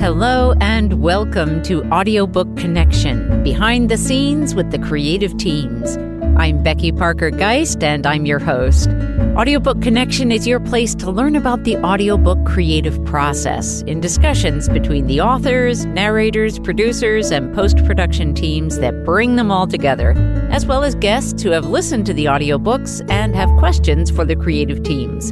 Hello and welcome to Audiobook Connection, behind the scenes with the creative teams. I'm Becky Parker Geist and I'm your host. Audiobook Connection is your place to learn about the audiobook creative process in discussions between the authors, narrators, producers, and post-production teams that bring them all together, as well as guests who have listened to the audiobooks and have questions for the creative teams.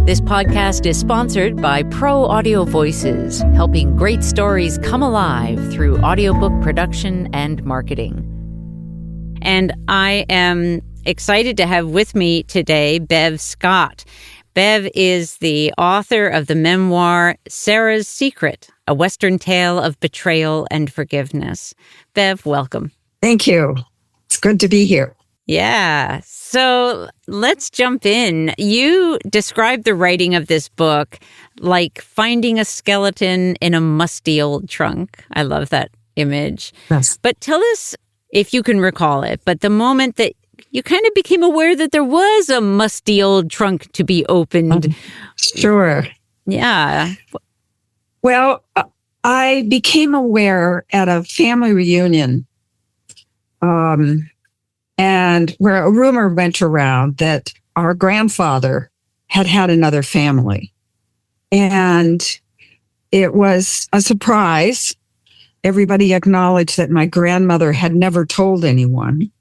This podcast is sponsored by Pro Audio Voices, helping great stories come alive through audiobook production and marketing. And I am excited to have with me today Bev Scott. Bev is the author of the memoir Sarah's Secret, a Western tale of betrayal and forgiveness. Bev, welcome. Thank you. It's good to be here. Yeah. So let's jump in. You described the writing of this book like finding a skeleton in a musty old trunk. I love that image. Yes. But tell us, if you can recall it, but the moment that you kind of became aware that there was a musty old trunk to be opened. Sure. Yeah. Well, I became aware at a family reunion, and where a rumor went around that our grandfather had another family. And it was a surprise. Everybody acknowledged that my grandmother had never told anyone.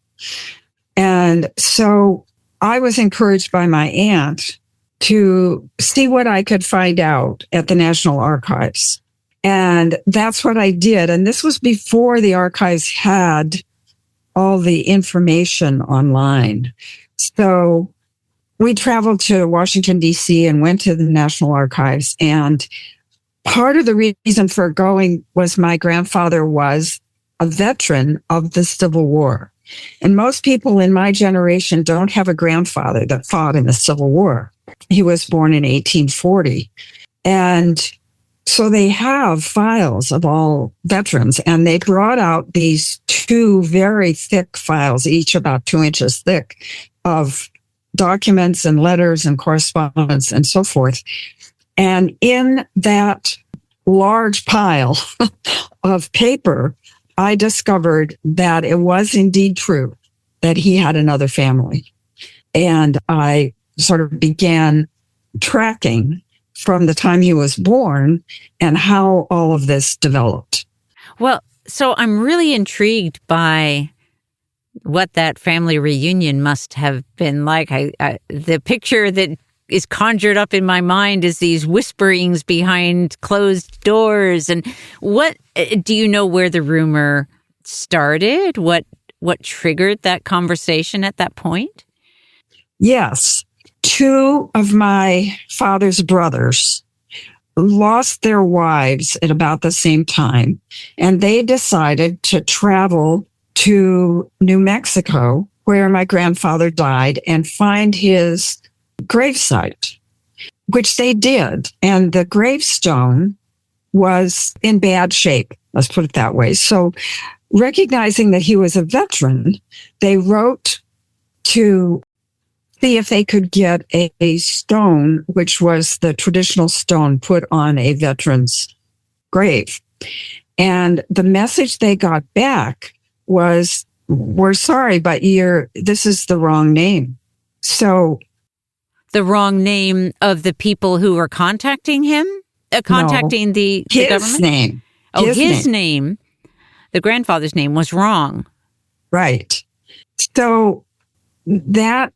And so I was encouraged by my aunt to see what I could find out at the National Archives. And that's what I did. And this was before the archives had all the information online. So we traveled to Washington, D.C. and went to the National Archives. And part of the reason for going was my grandfather was a veteran of the Civil War. And most people in my generation don't have a grandfather that fought in the Civil War. He was born in 1840. And so they have files of all veterans, and they brought out these two very thick files, each about 2 inches thick, of documents and letters and correspondence and so forth. And in that large pile of paper, I discovered that it was indeed true that he had another family. And I sort of began tracking from the time he was born and how all of this developed. Well, so I'm really intrigued by what that family reunion must have been like. The picture that is conjured up in my mind is these whisperings behind closed doors. And what do you know where the rumor started? What triggered that conversation at that point? Yes. Two of my father's brothers lost their wives at about the same time, and they decided to travel to New Mexico, where my grandfather died, and find his gravesite, which they did. And the gravestone was in bad shape, let's put it that way. So recognizing that he was a veteran, they wrote to see if they could get a stone, which was the traditional stone put on a veteran's grave. And the message they got back was, "We're sorry, but this is the wrong name." So the wrong name of the people who were contacting him? Contacting the government? Name. Oh, his name. The grandfather's name was wrong. Right. So that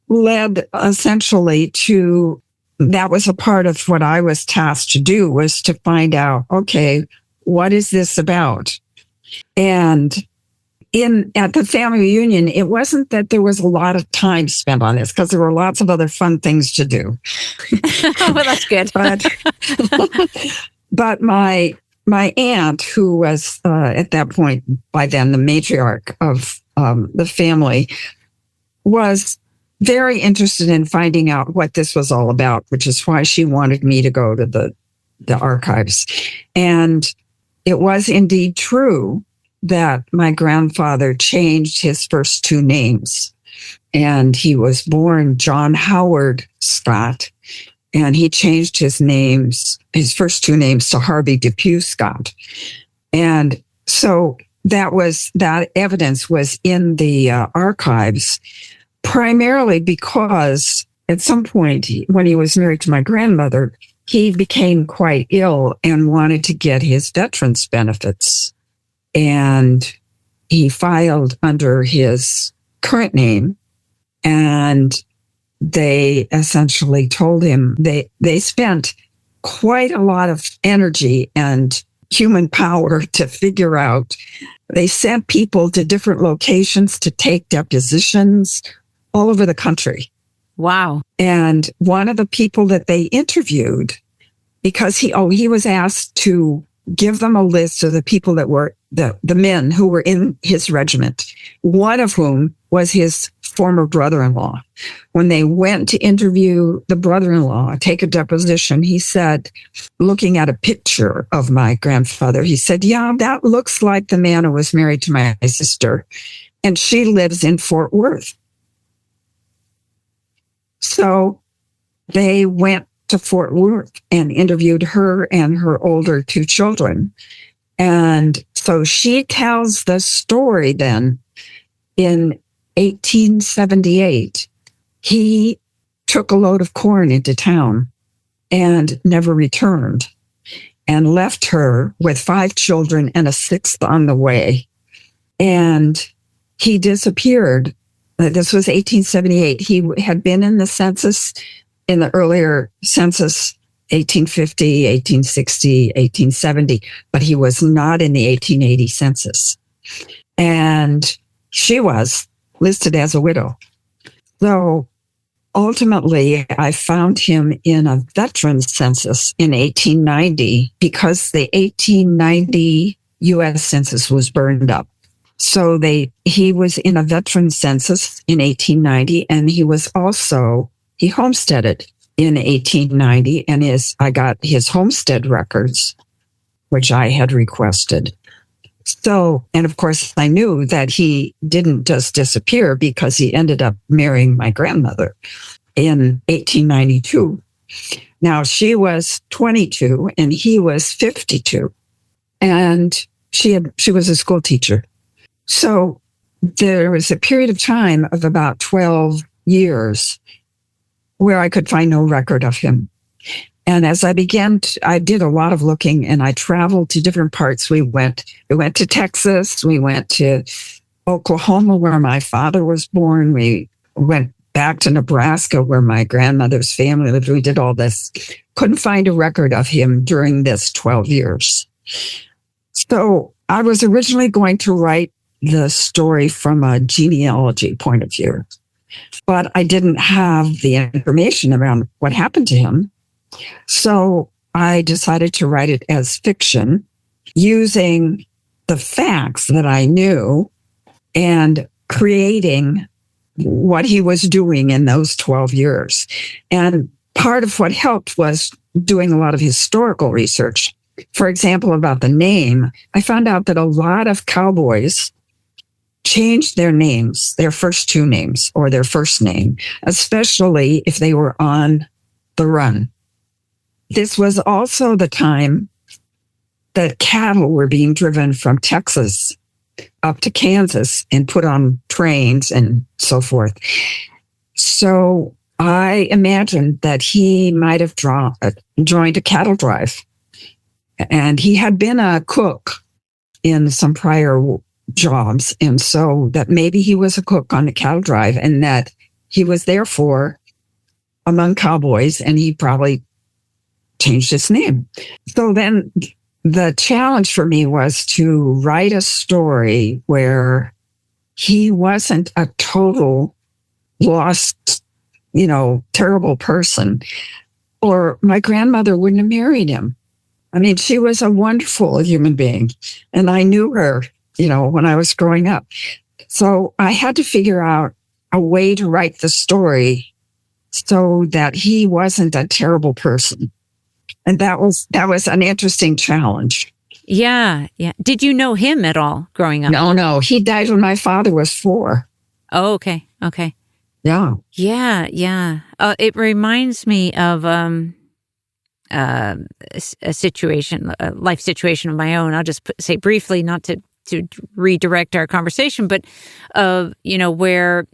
led essentially to, that was a part of what I was tasked to do, was to find out, okay, what is this about? And at the family reunion, it wasn't that there was a lot of time spent on this, because there were lots of other fun things to do. Well, that's good. But my aunt, who was at that point, by then, the matriarch of the family, was very interested in finding out what this was all about, which is why she wanted me to go to the archives. And it was indeed true that my grandfather changed his first two names. And he was born John Howard Scott and he changed his first two names to Harvey Depew Scott. And so that evidence was in the archives, primarily because at some point when he was married to my grandmother, he became quite ill and wanted to get his veterans benefits. And he filed under his current name, and they essentially told him they spent quite a lot of energy and human power to figure out. They sent people to different locations to take depositions all over the country. Wow. And one of the people that they interviewed, because he was asked to give them a list of the people that were the men who were in his regiment, one of whom was his former brother-in-law. When they went to interview the brother-in-law, take a deposition, he said, looking at a picture of my grandfather, he said, yeah, that looks like the man who was married to my sister, and she lives in Fort Worth. So they went to Fort Worth and interviewed her and her older two children. And so she tells the story then. In 1878, he took a load of corn into town and never returned, and left her with 5 children and a 6th on the way. And he disappeared. This was 1878. He had been in the census, in the earlier census, 1850, 1860, 1870, but he was not in the 1880 census. And she was listed as a widow. So ultimately, I found him in a veterans census in 1890 because the 1890 U.S. census was burned up. So he was in a veterans census in 1890, and he homesteaded in 1890, and I got his homestead records, which I had requested. So, and of course, I knew that he didn't just disappear because he ended up marrying my grandmother in 1892. Now, she was 22 and he was 52, and she was a school teacher. So there was a period of time of about 12 years where I could find no record of him. And as I did a lot of looking, and I traveled to different parts. We went to Texas. We went to Oklahoma, where my father was born. We went back to Nebraska, where my grandmother's family lived. We did all this. Couldn't find a record of him during this 12 years. So I was originally going to write the story from a genealogy point of view, but I didn't have the information around what happened to him. So I decided to write it as fiction, using the facts that I knew and creating what he was doing in those 12 years. And part of what helped was doing a lot of historical research. For example, about the name, I found out that a lot of cowboys changed their names, their first 2 names or their first name, especially if they were on the run. This was also the time that cattle were being driven from Texas up to Kansas and put on trains and so forth. So I imagined that he might have joined a cattle drive. And he had been a cook in some prior jobs. And so that maybe he was a cook on the cattle drive, and that he was therefore among cowboys, and he probably changed his name. So then the challenge for me was to write a story where he wasn't a total lost, terrible person, or my grandmother wouldn't have married him. I mean, she was a wonderful human being, and I knew her, when I was growing up. So I had to figure out a way to write the story so that he wasn't a terrible person. And that was an interesting challenge. Yeah. Did you know him at all growing up? No. He died when my father was 4. Oh, okay. Yeah. Yeah, yeah. It reminds me of a situation, a life situation of my own. I'll just say briefly, not to redirect our conversation, but where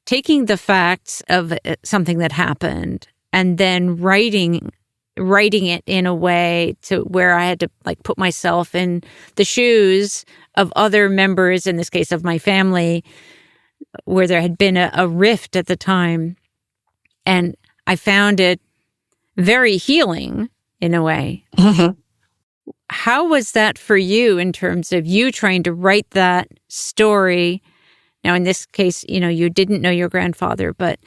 taking the facts of something that happened and then writing it in a way to where I had to like put myself in the shoes of other members, in this case of my family, where there had been a rift at the time. And I found it very healing in a way. Uh-huh. How was that for you in terms of you trying to write that story? Now, in this case, you didn't know your grandfather, but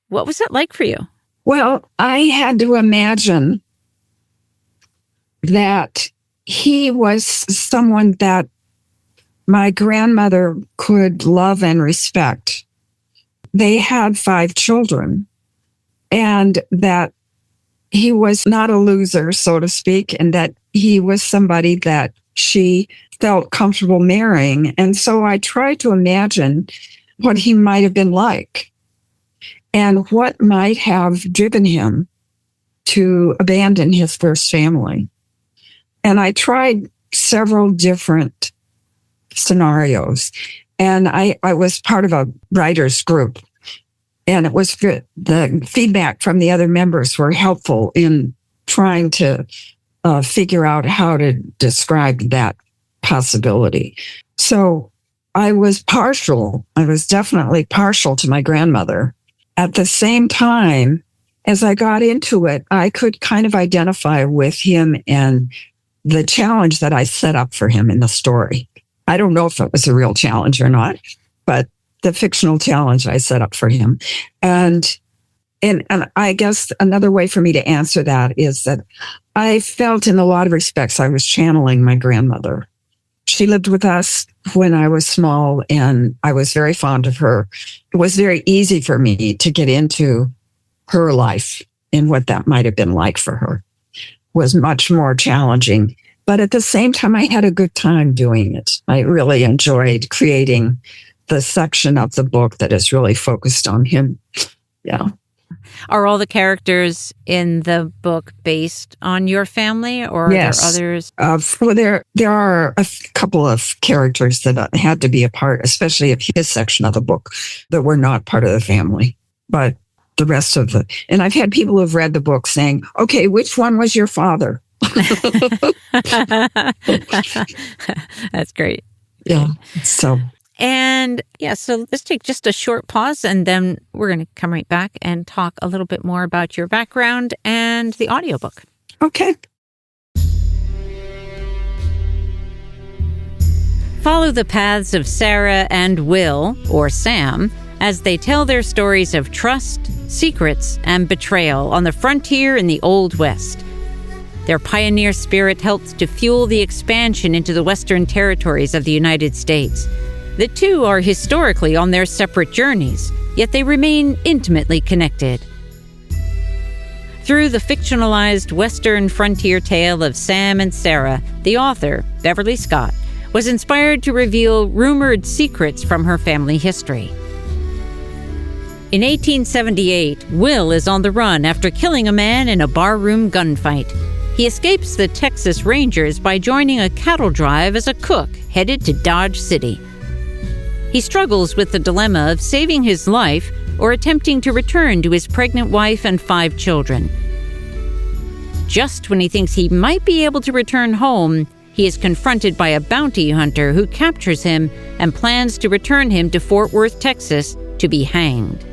what was that like for you? Well, I had to imagine that he was someone that my grandmother could love and respect. They had 5 children, and that he was not a loser, so to speak, and that he was somebody that she felt comfortable marrying. And so I tried to imagine what he might have been like and what might have driven him to abandon his first family. And I tried several different scenarios. And I was part of a writer's group. And it was good. The feedback from the other members were helpful in trying to figure out how to describe that possibility. So I was definitely partial to my grandmother. At the same time, as I got into it, I could kind of identify with him and the challenge that I set up for him in the story. I don't know if it was a real challenge or not, but the fictional challenge I set up for him. And I guess another way for me to answer that is that I felt in a lot of respects I was channeling my grandmother. She lived with us when I was small, and I was very fond of her. It was very easy for me to get into her life and what that might have been like for her. It was much more challenging. But at the same time, I had a good time doing it. I really enjoyed creating the section of the book that is really focused on him. Yeah. Are all the characters in the book based on your family, or yes. Are there others? Well, there are a couple of characters that had to be a part, especially of his section of the book, that were not part of the family. But the rest of and I've had people who've read the book saying, okay, which one was your father? That's great. Yeah. So let's take just a short pause, and then we're going to come right back and talk a little bit more about your background and the audiobook. Okay. Follow the paths of Sarah and Will, or Sam, as they tell their stories of trust, secrets, and betrayal on the frontier in the Old West. Their pioneer spirit helped to fuel the expansion into the Western territories of the United States. The two are historically on their separate journeys, yet they remain intimately connected. Through the fictionalized Western frontier tale of Sam and Sarah, the author, Beverly Scott, was inspired to reveal rumored secrets from her family history. In 1878, Will is on the run after killing a man in a barroom gunfight. He escapes the Texas Rangers by joining a cattle drive as a cook headed to Dodge City. He struggles with the dilemma of saving his life or attempting to return to his pregnant wife and 5 children. Just when he thinks he might be able to return home, he is confronted by a bounty hunter who captures him and plans to return him to Fort Worth, Texas, to be hanged.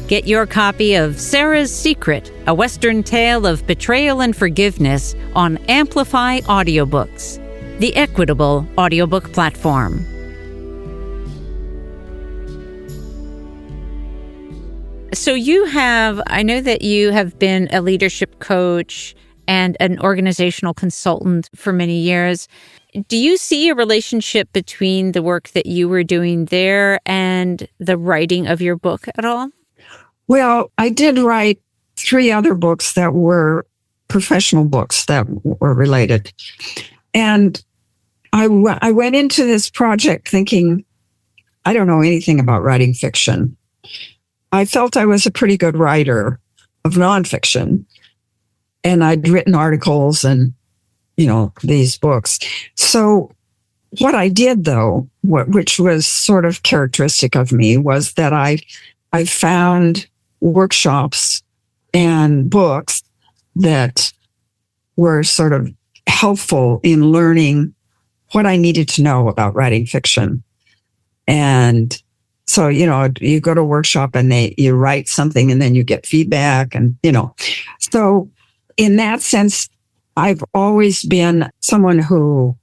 Get your copy of Sarah's Secret, a Western tale of betrayal and forgiveness on Amplify Audiobooks, the equitable audiobook platform. So I know that you have been a leadership coach and an organizational consultant for many years. Do you see a relationship between the work that you were doing there and the writing of your book at all? Well, I did write 3 other books that were professional books that were related. And I went into this project thinking I don't know anything about writing fiction. I felt I was a pretty good writer of nonfiction, and I'd written articles and, these books. So what I did, though, which was sort of characteristic of me, was that I found workshops and books that were sort of helpful in learning what I needed to know about writing fiction. And so, you go to a workshop and you write something and then you get feedback and, So in that sense, I've always been someone who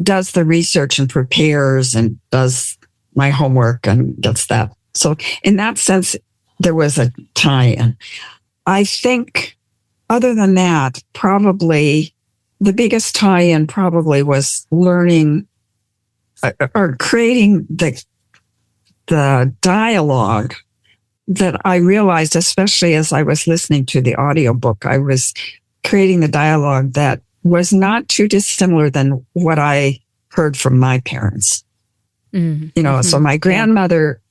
does the research and prepares and does my homework and gets that. So in that sense, there was a tie-in. I think other than that, probably the biggest tie-in probably was learning or creating the dialogue that I realized, especially as I was listening to the audiobook, I was creating the dialogue that was not too dissimilar than what I heard from my parents. Mm-hmm. So my grandmother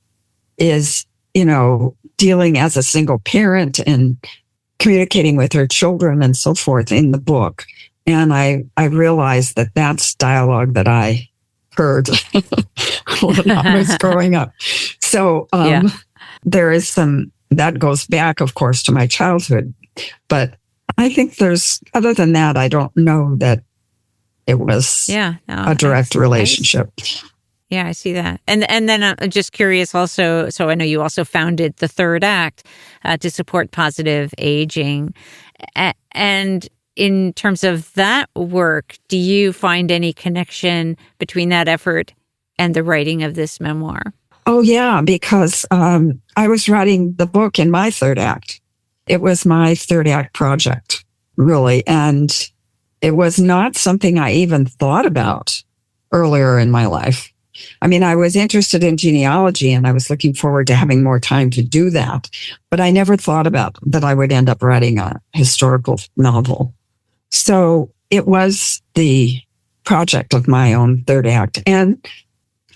is, dealing as a single parent and communicating with her children and so forth in the book. And I realized that that's dialogue that I heard when I was growing up. So there is that goes back, of course, to my childhood. But I think other than that, I don't know that it was a direct relationship. Yeah, I see that. And then I'm just curious also, so I know you also founded the Third Act to support positive aging. And in terms of that work, do you find any connection between that effort and the writing of this memoir? Oh, yeah, because I was writing the book in my third act. It was my third act project, really. And it was not something I even thought about earlier in my life. I mean, I was interested in genealogy and I was looking forward to having more time to do that. But I never thought about that I would end up writing a historical novel. So it was the project of my own third act. And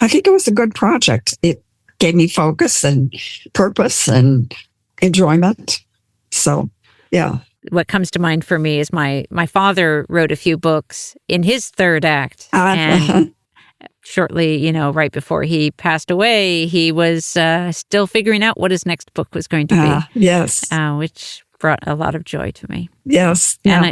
I think it was a good project. It gave me focus and purpose and enjoyment. So, yeah. What comes to mind for me is my father wrote a few books in his third act. And shortly, right before he passed away, he was still figuring out what his next book was going to be. Yes. Which brought a lot of joy to me. Yes. And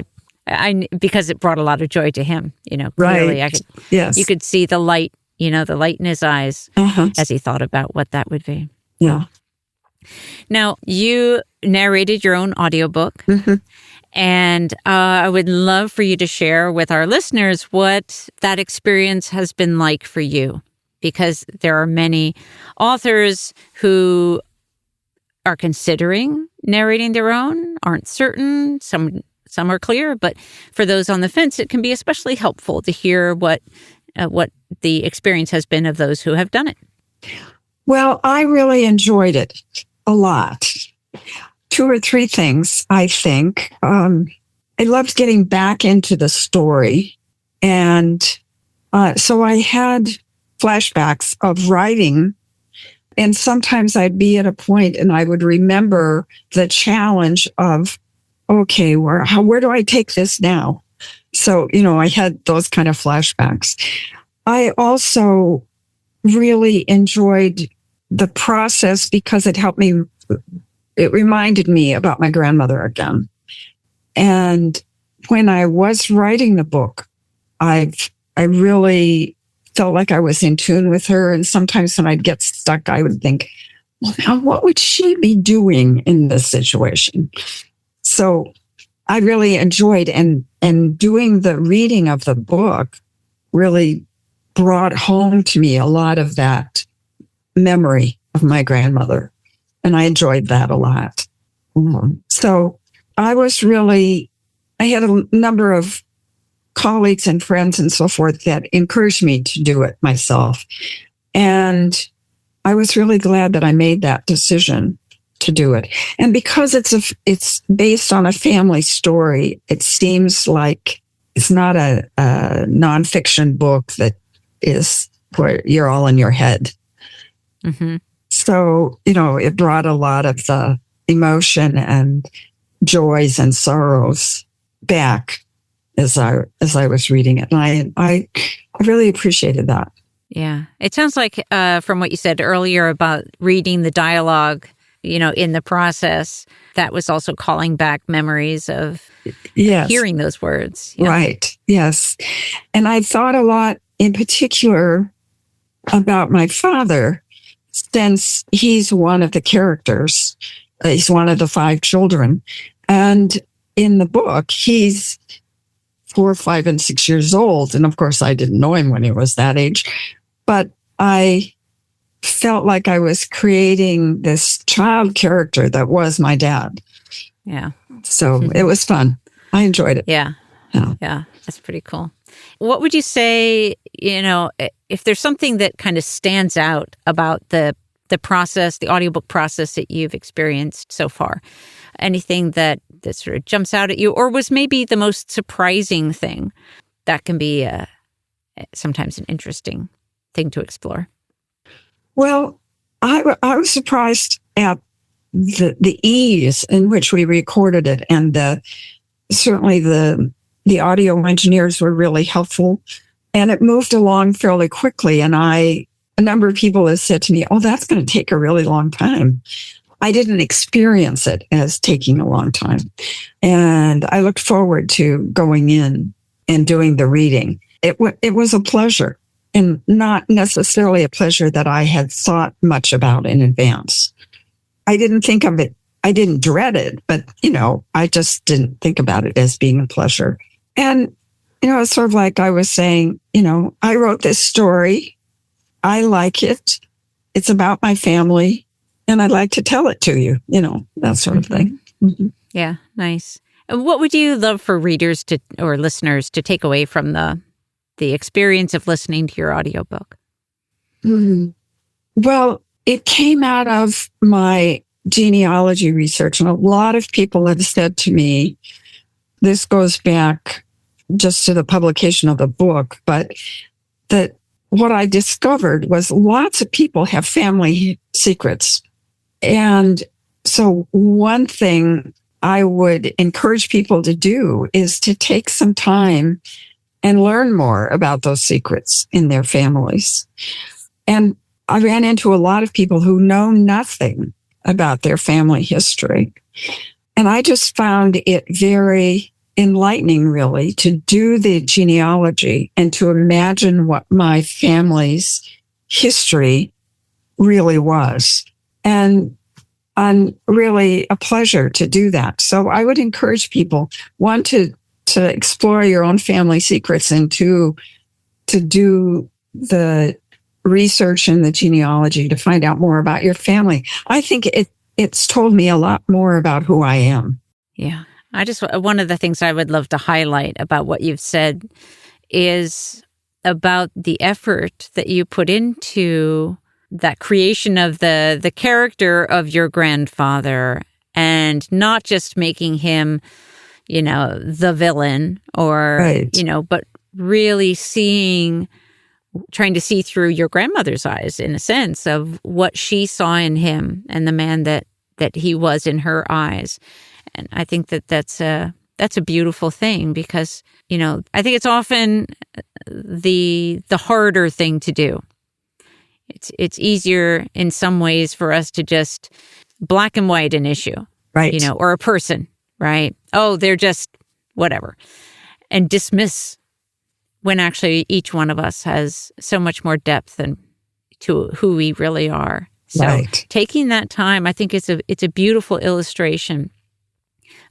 I because it brought a lot of joy to him, clearly. Right. You could see the light, the light in his eyes as he thought about what that would be. Yeah. Now, you narrated your own audiobook, and I would love for you to share with our listeners what that experience has been like for you, because there are many authors who are considering narrating their own, aren't certain, some are clear, but for those on the fence, it can be especially helpful to hear what the experience has been of those who have done it. Well, I really enjoyed it a lot. 2 or 3 things, I think. I loved getting back into the story. And so I had flashbacks of writing. And sometimes I'd be at a point and I would remember the challenge of, okay, where do I take this now? So, I had those kind of flashbacks. I also really enjoyed the process because it reminded me about my grandmother again. And when I was writing the book, I really felt like I was in tune with her. And sometimes when I'd get stuck, I would think, well, now what would she be doing in this situation? So I really enjoyed and doing the reading of the book really brought home to me a lot of that memory of my grandmother. And I enjoyed that a lot. So I had a number of colleagues and friends and so forth that encouraged me to do it myself. And I was really glad that I made that decision to do it. And because it's based on a family story, it seems like it's not a nonfiction book that is where you're all in your head. Mm-hmm. So, it brought a lot of the emotion and joys and sorrows back as I was reading it. And I really appreciated that. Yeah. It sounds like from what you said earlier about reading the dialogue, in the process, that was also calling back memories of hearing those words. Yeah. Right. Yes. And I thought a lot in particular about my father, since he's one of the characters. He's one of the 5 children. And in the book, he's 4, 5, and 6 years old. And of course, I didn't know him when he was that age. But I felt like I was creating this child character that was my dad. Yeah. So it was fun. I enjoyed it. Yeah. Yeah. That's pretty cool. What would you say, if there's something that kind of stands out about the process, the audiobook process that you've experienced so far? Anything that sort of jumps out at you, or was maybe the most surprising thing? That can be sometimes an interesting thing to explore. Well, I was surprised at the ease in which we recorded it, and certainly the audio engineers were really helpful, and it moved along fairly quickly. And a number of people have said to me, "Oh, that's going to take a really long time." I didn't experience it as taking a long time, and I looked forward to going in and doing the reading. It was a pleasure, and not necessarily a pleasure that I had thought much about in advance. I didn't think of it. I didn't dread it, but, I just didn't think about it as being a pleasure. And, it's sort of like I was saying, I wrote this story. I like it. It's about my family, and I'd like to tell it to you, that sort of thing. Mm-hmm. Yeah, nice. And what would you love for readers or listeners to take away from the experience of listening to your audiobook? Mm-hmm. Well, it came out of my genealogy research, and a lot of people have said to me, this goes back just to the publication of the book, but that what I discovered was lots of people have family secrets. And so one thing I would encourage people to do is to take some time and learn more about those secrets in their families. And I ran into a lot of people who know nothing about their family history. And I just found it very enlightening, really, to do the genealogy and to imagine what my family's history really was. And really a pleasure to do that. So I would encourage people, one, to explore your own family secrets, and to do the research in the genealogy to find out more about your family. I think it's told me a lot more about who I am. Yeah. One of the things I would love to highlight about what you've said is about the effort that you put into that creation of the character of your grandfather, and not just making him, the villain or, right. But really trying to see through your grandmother's eyes, in a sense, of what she saw in him and the man that he was in her eyes. And I think that's a beautiful thing, because, I think it's often the harder thing to do. It's easier in some ways for us to just black and white an issue, right? Or a person, right? Oh, they're just whatever, and dismiss, when actually each one of us has so much more depth to who we really are. So right. Taking that time, I think it's a beautiful illustration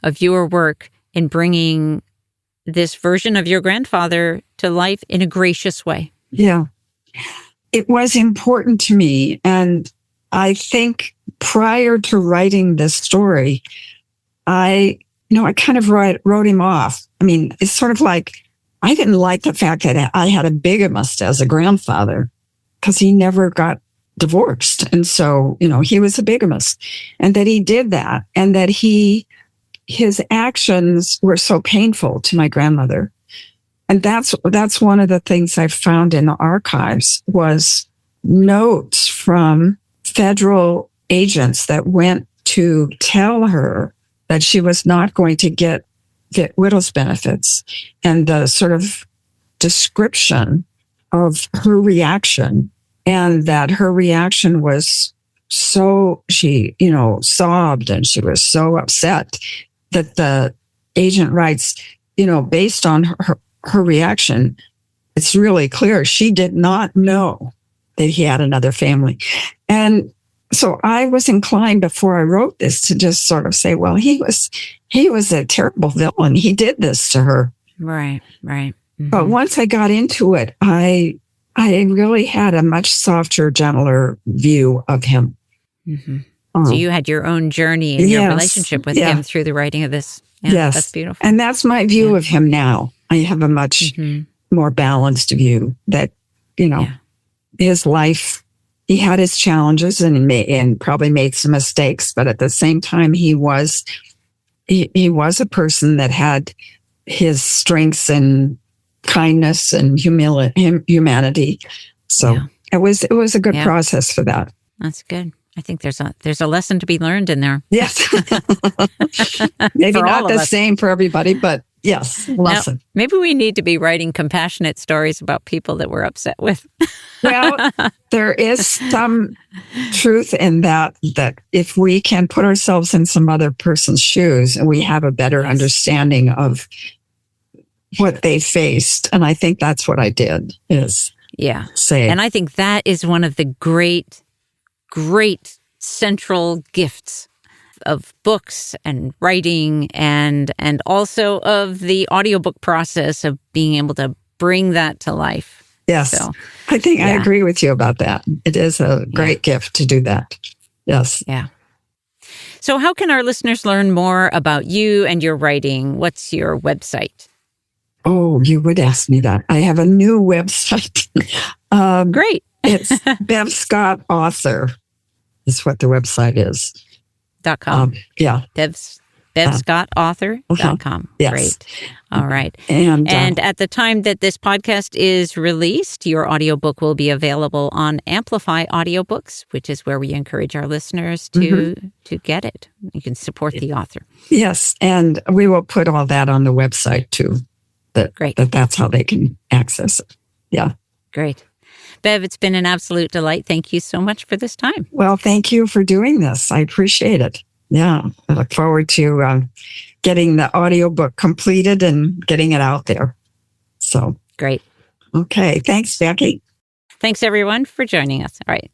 of your work in bringing this version of your grandfather to life in a gracious way. Yeah. It was important to me. And I think prior to writing this story, I kind of wrote him off. I mean, it's sort of like, I didn't like the fact that I had a bigamist as a grandfather, because he never got divorced. And so, he was a bigamist, and that he did that, and that his actions were so painful to my grandmother. And that's one of the things I found in the archives, was notes from federal agents that went to tell her that she was not going to get widow's benefits. And the sort of description of her reaction, and that her reaction was so, she, sobbed and she was so upset that the agent writes, based on her reaction, it's really clear she did not know that he had another family. And so I was inclined before I wrote this to just sort of say, well, he was a terrible villain. He did this to her. Right. Mm-hmm. But once I got into it, I really had a much softer, gentler view of him. Mm-hmm. So you had your own journey in your relationship with him through the writing of this. Yeah, yes. That's beautiful. And that's my view of him now. I have a much more balanced view that, his life, he had his challenges and probably made some mistakes, but at the same time, he was a person that had his strengths and kindness and humanity. So it was a good process for that. That's good. I think there's a lesson to be learned in there. Yes. Maybe not the same for everybody, but yes, lesson. Now, maybe we need to be writing compassionate stories about people that we're upset with. Well, there is some truth in that if we can put ourselves in some other person's shoes and we have a better understanding of what they faced. And I think that's what I did say. And I think that is one of the great central gifts of books and writing and also of the audiobook process of being able to bring that to life. Yes. So, I think I agree with you about that. It is a great gift to do that. Yes. Yeah. So how can our listeners learn more about you and your writing? What's your website? Oh, you would ask me that. I have a new website. Great. It's Bev Scott Author is what the website is. .com. Yeah. BevScottAuthor.com. Yes. Great. All right. And at the time that this podcast is released, your audiobook will be available on Amplify Audiobooks, which is where we encourage our listeners to get it. You can support the author. Yes. And we will put all that on the website too. Great. That's how they can access it. Yeah. Great. Bev, it's been an absolute delight. Thank you so much for this time. Well, thank you for doing this. I appreciate it. Yeah. I look forward to getting the audiobook completed and getting it out there. So great. Okay. Thanks, Becky. Thanks, everyone, for joining us. All right.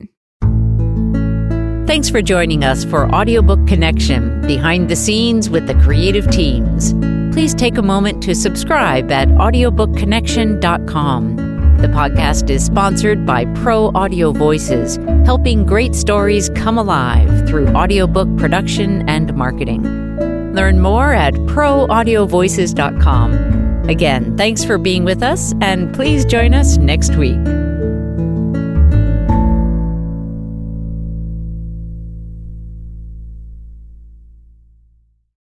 Thanks for joining us for Audiobook Connection, behind the scenes with the creative teams. Please take a moment to subscribe at audiobookconnection.com. The podcast is sponsored by Pro Audio Voices, helping great stories come alive through audiobook production and marketing. Learn more at proaudiovoices.com. Again, thanks for being with us, and please join us next week.